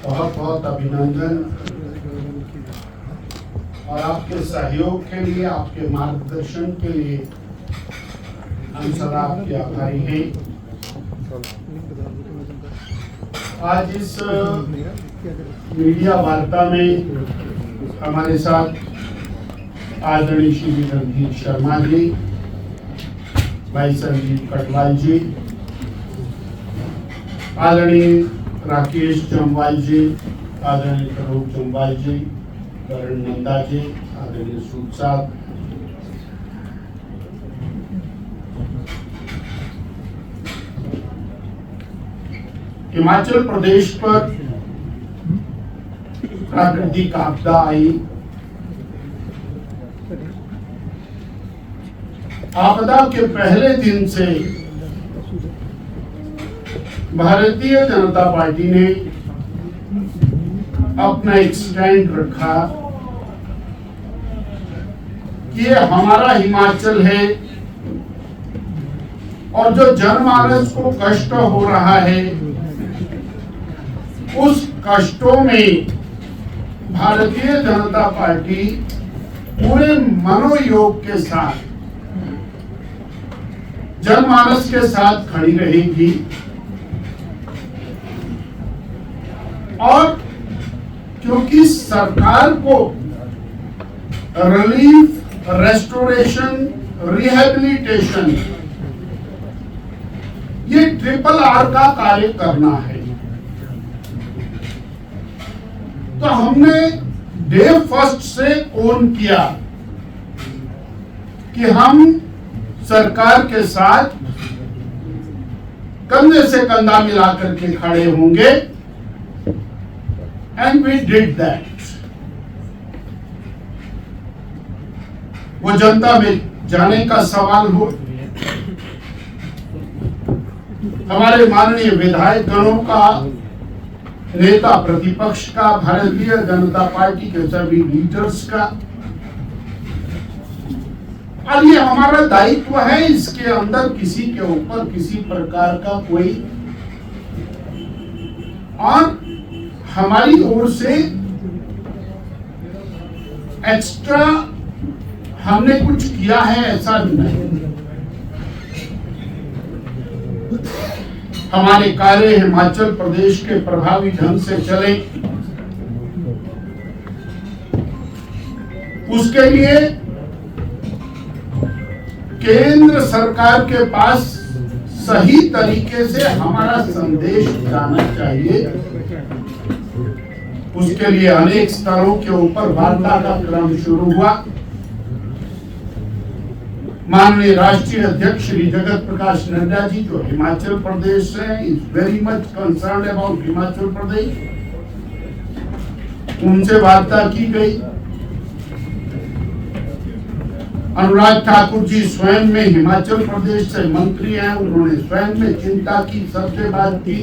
बहुत बहुत अभिनंदन और आपके सहयोग के लिए, आपके मार्गदर्शन के लिए हम सदा आपके आभारी हैं। आज इस मीडिया वार्ता में हमारे साथ आदरणीय श्री रणधीर शर्मा जी, भाई संजीव कटवाल जी, आदरणीय राकेश जम्वाल जी, आदरणीय करोग जम्वाल जी, करण नंदा जी, आदरणीय सूद साहब, हिमाचल प्रदेश पर प्राकृतिक आपदा आई। आपदा के पहले दिन से भारतीय जनता पार्टी ने अपना एक स्टैंड रखा कि ये हमारा हिमाचल है और जो जनमानस को कष्ट हो रहा है उस कष्टों में भारतीय जनता पार्टी पूरे मनोयोग के साथ जनमानस के साथ खड़ी रहेगी और क्योंकि सरकार को रिलीफ, रेस्टोरेशन, रिहेबिलिटेशन ये ट्रिपल आर का कार्य करना है, तो हमने डे फर्स्ट से ओन किया कि हम सरकार के साथ कंधे से कंधा मिलाकर के खड़े होंगे एंड वी डिड दैट। वो जनता में जाने का सवाल हो, हमारे माननीय विधायक गणों का, नेता प्रतिपक्ष का, भारतीय जनता पार्टी के सभी लीडर्स का, और ये हमारा दायित्व है। इसके अंदर किसी के ऊपर किसी प्रकार का कोई और हमारी ओर से एक्स्ट्रा हमने कुछ किया है ऐसा नहीं। हमारे कार्य हिमाचल प्रदेश के प्रभावी ढंग से चले, उसके लिए केंद्र सरकार के पास सही तरीके से हमारा संदेश जाना चाहिए। उसके लिए अनेक स्तरों के ऊपर वार्ता का क्रम शुरू हुआ। माननीय राष्ट्रीय अध्यक्ष श्री जगत प्रकाश नड्डा जी, जो हिमाचल प्रदेश से is very much concerned about Himachal Pradesh, उनसे वार्ता की गई। अनुराग ठाकुर जी स्वयं में हिमाचल प्रदेश से मंत्री हैं, उन्होंने स्वयं में चिंता की, सबसे बात की।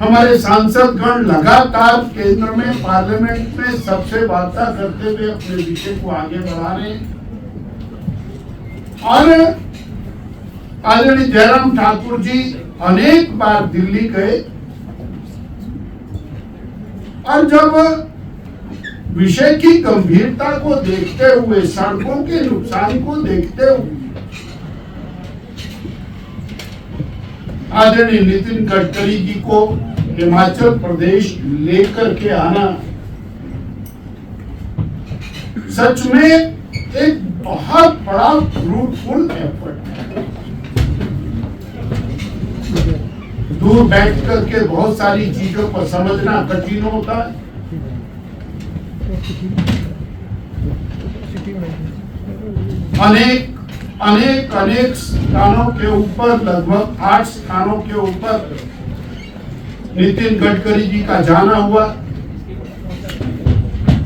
हमारे सांसद गण लगातार केंद्र में, पार्लियामेंट में सबसे वार्ता करते हुए अपने विषय को आगे बढ़ा रहे हैं। और आदरणीय जयराम ठाकुर जी अनेक बार दिल्ली गए और जब विषय की गंभीरता को देखते हुए, सड़कों के नुकसान को देखते हुए, आदरणीय नितिन गडकरी जी को हिमाचल प्रदेश लेकर के आना सच में एक बहुत बड़ा फ्रूटफुल एफर्ट है। दूर बैठ करके बहुत सारी चीजों को समझना कठिन होता है। अनेक स्थानों के ऊपर, लगभग 8 स्थानों के ऊपर नितिन गडकरी जी का जाना हुआ।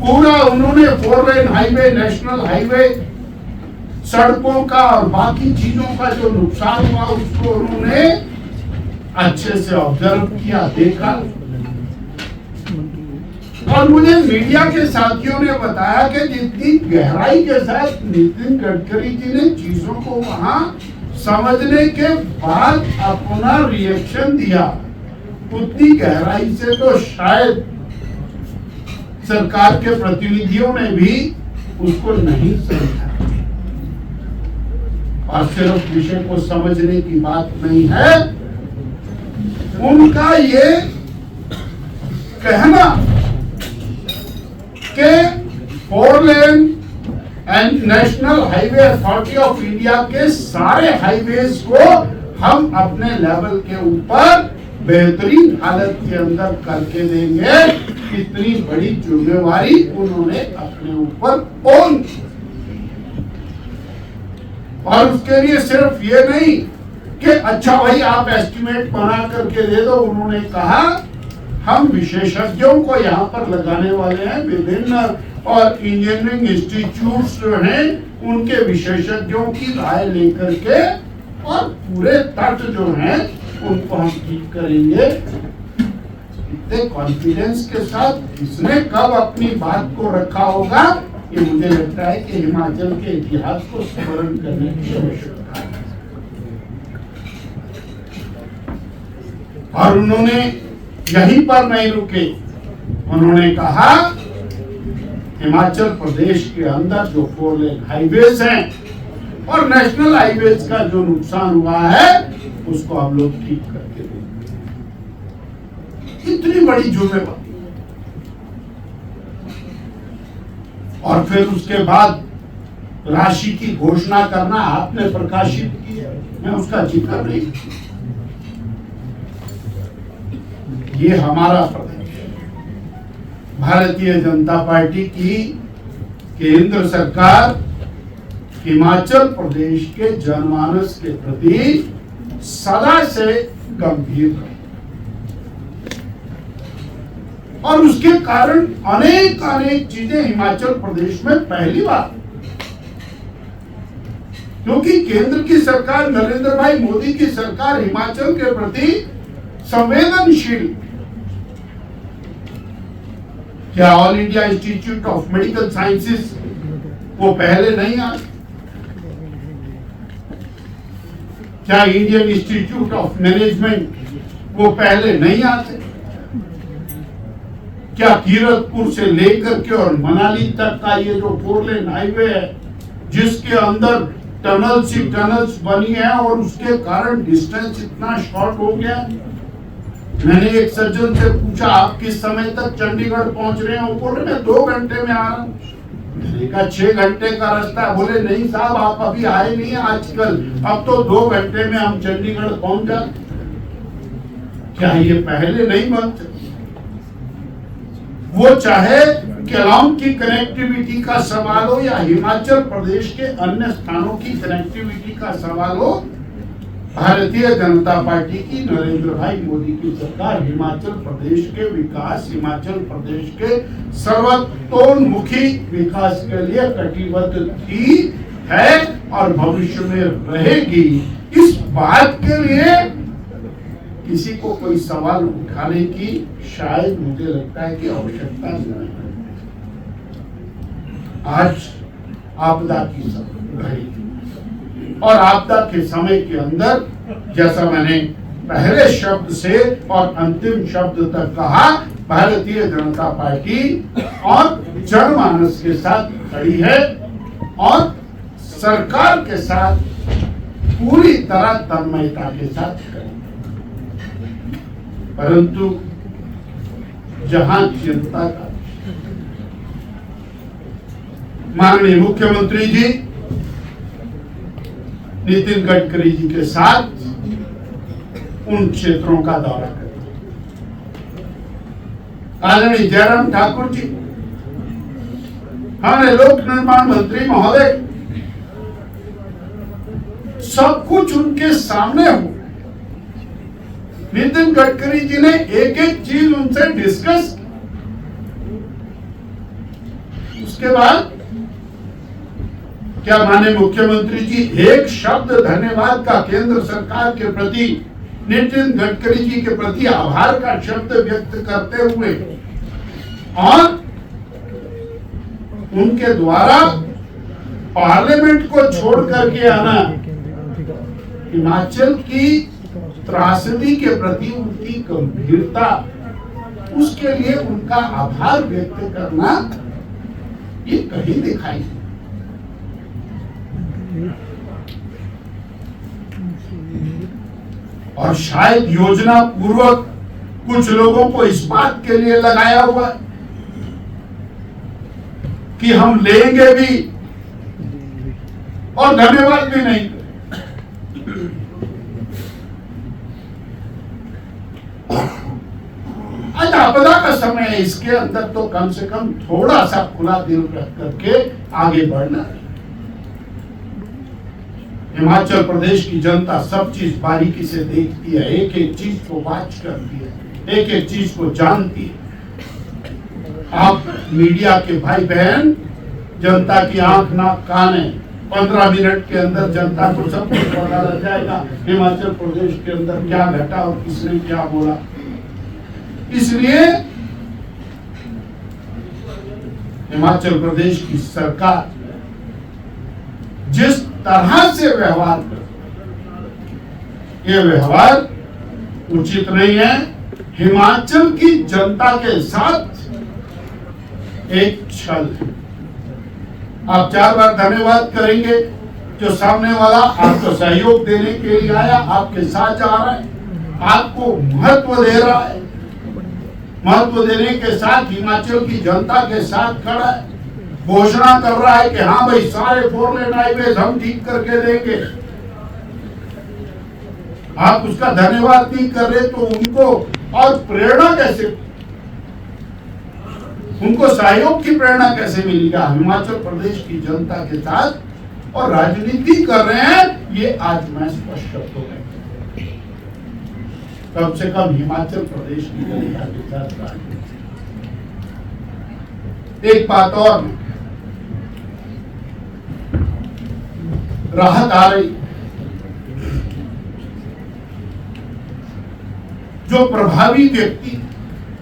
पूरा उन्होंने 4 लेन हाईवे, नेशनल हाईवे, सड़कों का और बाकी चीजों का जो नुकसान हुआ उसको उन्होंने अच्छे से ऑब्जर्व किया, देखा। और मुझे मीडिया के साथियों ने बताया कि जितनी गहराई के साथ नितिन गडकरी जी ने चीजों को वहां समझने के बाद अपना रिएक्शन दिया, उतनी गहराई से तो शायद सरकार के प्रतिनिधियों ने भी उसको नहीं समझा। और सिर्फ विषय को समझने की बात नहीं है, उनका ये कहना कि 4 lane and national highway authority of India के सारे हाईवेज को हम अपने लेवल के ऊपर बेहतरीन हालत के अंदर करके देंगे, इतनी बड़ी जिम्मेवारी उन्होंने अपने ऊपर ओन की। और उसके लिए सिर्फ ये नहीं कि अच्छा भाई आप एस्टिमेट बना करके दे दो, उन्होंने कहा हम विशेषज्ञों को यहाँ पर लगाने वाले हैं, विभिन्न और इंजीनियरिंग इंस्टीट्यूट्स जो हैं उनके विशेषज्ञों की राय लेकर के और पूरे तट जो हैं उनको हम ठीक करेंगे। इतने कॉन्फिडेंस के साथ किसने कब अपनी बात को रखा होगा, ये मुझे लगता है कि हिमाचल के इतिहास को स्मरण करने की आवश्यकता है। और उन्होंने यहीं पर नहीं रुके, उन्होंने कहा हिमाचल प्रदेश के अंदर जो 4 लेन हाईवेज हैं और नेशनल हाईवेज का जो नुकसान हुआ है उसको हम लोग ठीक करके देंगे। इतनी बड़ी जिम्मेवारी। और फिर उसके बाद राशि की घोषणा करना आपने प्रकाशित की है, मैं उसका जिक्र नहीं। ये हमारा प्रदेश भारतीय जनता पार्टी की केंद्र सरकार हिमाचल प्रदेश के जनमानस के प्रति सदा से गंभीर है और उसके कारण अनेक चीजें हिमाचल प्रदेश में पहली बार, क्योंकि केंद्र की सरकार नरेंद्र भाई मोदी की सरकार हिमाचल के प्रति संवेदनशील। क्या all India institute of medical sciences वो पहले नहीं आते? क्या इंडियन इंस्टीट्यूट ऑफ मैनेजमेंट वो पहले नहीं आते? क्या कीरतपुर से लेकर के और मनाली तक का ये जो 4 लेन हाईवे है, जिसके अंदर टनल्स ही टनल्स बनी है और उसके कारण डिस्टेंस इतना शॉर्ट हो गया। मैंने एक सज्जन से पूछा आप किस समय तक चंडीगढ़ पहुंच रहे हैं? वो बोले मैं 2 घंटे में आ रहा हूँ। मैंने कहा 6 घंटे का रास्ता है। बोले नहीं साहब आप अभी आए नहीं है आजकल, अब तो 2 घंटे में हम चंडीगढ़ पहुंच जाते। क्या ये पहले नहीं बनते? वो चाहे केलांग की कनेक्टिविटी का सवाल हो या हिमाचल प्रदेश के अन्य स्थानों की कनेक्टिविटी का सवाल हो, भारतीय जनता पार्टी की नरेंद्र भाई मोदी की सरकार हिमाचल प्रदेश के विकास, हिमाचल प्रदेश के सर्वतोन्मुखी विकास के लिए कटिबद्ध थी, है और भविष्य में रहेगी। इस बात के लिए किसी को कोई सवाल उठाने की शायद मुझे लगता है कि आवश्यकता नहीं है। आज आपदा की घड़ी और आपदा के समय के अंदर, जैसा मैंने पहले शब्द से और अंतिम शब्द तक कहा, भारतीय जनता पार्टी और जनमानस के साथ खड़ी है और सरकार के साथ पूरी तरह तन्मयता के साथ खड़ी। परंतु जहां चिंता का, माननीय मुख्यमंत्री जी नितिन गडकरी जी के साथ उन क्षेत्रों का दौरा करते, आदरणीय जयराम ठाकुर जी, हमारे लोक निर्माण मंत्री महोदय, सब कुछ उनके सामने हो। नितिन गडकरी जी ने एक एक चीज उनसे डिस्कस, उसके बाद क्या माननीय मुख्यमंत्री जी एक शब्द धन्यवाद का केंद्र सरकार के प्रति, नितिन गडकरी जी के प्रति आभार का शब्द व्यक्त करते हुए और उनके द्वारा पार्लियामेंट को छोड़ करके आना हिमाचल की त्रासदी के प्रति उनकी गंभीरता, उसके लिए उनका आभार व्यक्त करना, ये कहीं दिखाई नहीं। और शायद योजना पूर्वक कुछ लोगों को इस बात के लिए लगाया हुआ है कि हम लेंगे भी और धन्यवाद भी नहीं। आज आपदा का समय है, इसके अंदर तो कम से कम थोड़ा सा खुला दिल रख करके आगे बढ़ना है। हिमाचल प्रदेश की जनता सब चीज बारीकी से देखती है, एक एक चीज को वाच करती है, एक एक चीज को जानती है। आप मीडिया के भाई बहन जनता की आंख नाक कान है, 15 मिनट के अंदर जनता को सब कुछ पता लग जाएगा हिमाचल प्रदेश के अंदर क्या घटा और किसने क्या बोला। इसलिए हिमाचल प्रदेश की सरकार जिस तरह से व्यवहार कर, ये व्यवहार उचित नहीं है। हिमाचल की जनता के साथ एक छल है। आप 4 बार धन्यवाद करेंगे, जो सामने वाला आपको सहयोग देने के लिए आया, आपके साथ जा रहा है, आपको महत्व दे रहा है, महत्व देने के साथ हिमाचल की जनता के साथ खड़ा है, घोषणा कर रहा है कि हाँ भाई सारे 4 लेन हाईवे हम ठीक करके देंगे। आप उसका धन्यवाद नहीं कर रहे तो उनको और प्रेरणा कैसे, उनको सहयोग की प्रेरणा कैसे मिलेगा हिमाचल प्रदेश की जनता के साथ, और राजनीति कर रहे हैं, ये आज मैं स्पष्ट करता हूं। कम से कम हिमाचल प्रदेश की जनता के साथ राजनीति। एक बात और, राहत आ रही, जो प्रभावी व्यक्ति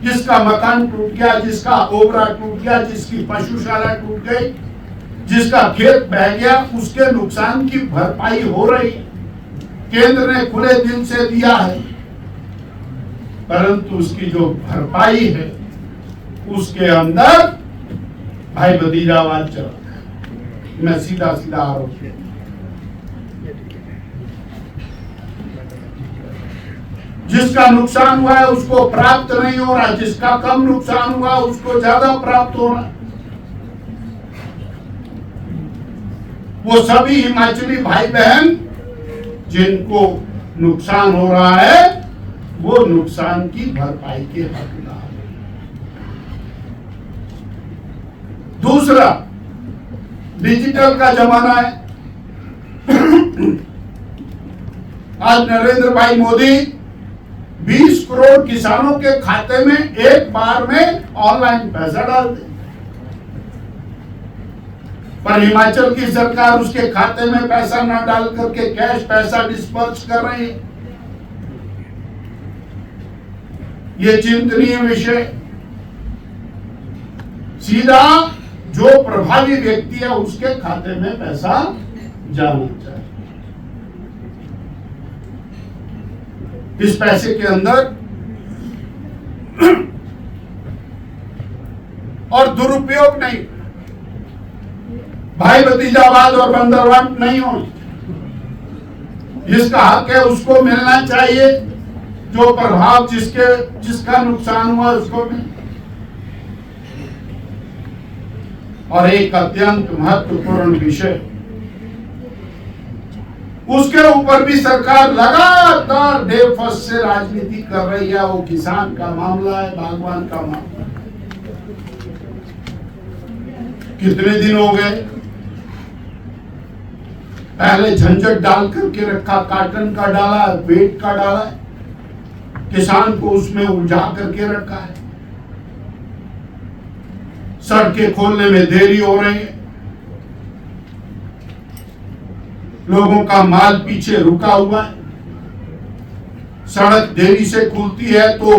जिसका मकान टूट गया, जिसका ओबरा टूट गया, जिसकी पशुशाला टूट गई, जिसका खेत बह गया, उसके नुकसान की भरपाई हो रही, केंद्र ने खुले दिल से दिया है, परंतु उसकी जो भरपाई है उसके अंदर भाई भतीजावाद चल रहा है। मैं सीधा सीधा आरोप, जिसका नुकसान हुआ है उसको प्राप्त नहीं हो रहा, जिसका कम नुकसान हुआ उसको ज्यादा प्राप्त हो रहा। वो सभी हिमाचली भाई बहन जिनको नुकसान हो रहा है, वो नुकसान की भरपाई के हकदार हैं। दूसरा, डिजिटल का जमाना है। आज नरेंद्र भाई मोदी 20 करोड़ किसानों के खाते में एक बार में ऑनलाइन पैसा डाल दे, पर हिमाचल की सरकार उसके खाते में पैसा न डाल करके कैश पैसा डिस्पर्स कर रही है। ये चिंतनीय विषय। सीधा जो प्रभावी व्यक्ति है उसके खाते में पैसा जाना चाहिए। इस पैसे के अंदर और दुरुपयोग नहीं, भाई भतीजावाद और बंदरवाट नहीं हो। जिसका हक है उसको मिलना चाहिए, जो प्रभाव जिसका नुकसान हुआ उसको मिले। और एक अत्यंत महत्वपूर्ण विषय, उसके ऊपर भी सरकार लगातार डे फर्स्ट से राजनीति कर रही है। वो किसान का मामला है, बागवान का मामला। कितने दिन हो गए, पहले झंझट डाल करके रखा, काटन का डाला, वेट का डाला, किसान को उसमें उलझा करके रखा है। सड़कें खोलने में देरी हो रही है, लोगों का माल पीछे रुका हुआ है। सड़क देरी से खुलती है तो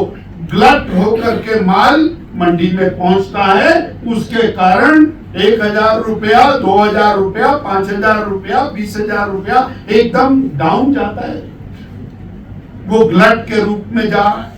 ग्लट होकर के माल मंडी में पहुंचता है, उसके कारण 1,000 रुपया, 2,000 रुपया, 5,000 रुपया, 20,000 रुपया एकदम डाउन जाता है। वो ग्लट के रूप में जा रहा है।